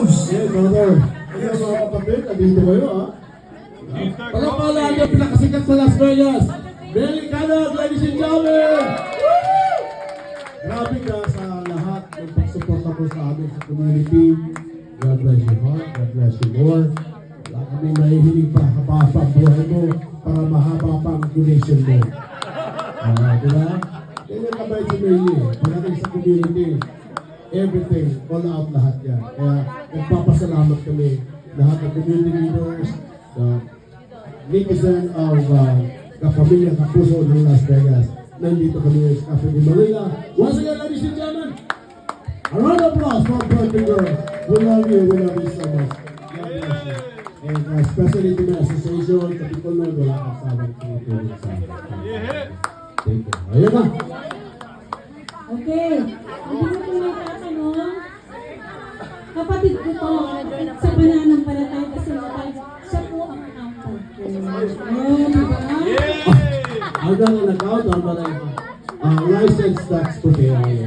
house. Yes, brother. Yes, mga kapatid, nandito kayo, ha? Pagkakala niyo, pinakasikat sa Las Vegas. Belly Cannon, ladies and gentlemen! Grabe ka sa lahat ng pagsuporta po sa amin sa community. God bless you heart, God bless you more. Wala kami nahihiling pa, kapapa ang buhay mo para mahaba pa ang donation mo. Diba? Ganyan kabait si Mary. Pagdating sa community, everything, all out lahat yan. Kaya nagpapasalamat kami lahat ng community leaders, the netizen of kapamilya, kapuso ng Las Vegas. Nandito kami sa Cafe de Manila. Once again, ladies and gentlemen, a round of applause for Perfect Girl. We love you so much. God bless you. And especially to the association, sa people na wala kang sabang tumutulong sa akin. Thank you. Ayan na. Okay. Hindi ko po may tatanong. Kapatid ko to, sa pananampalatay kasi natin, siya po ang angkot ko. Ayun, diba? Hanggang nag-out, license tax to pay.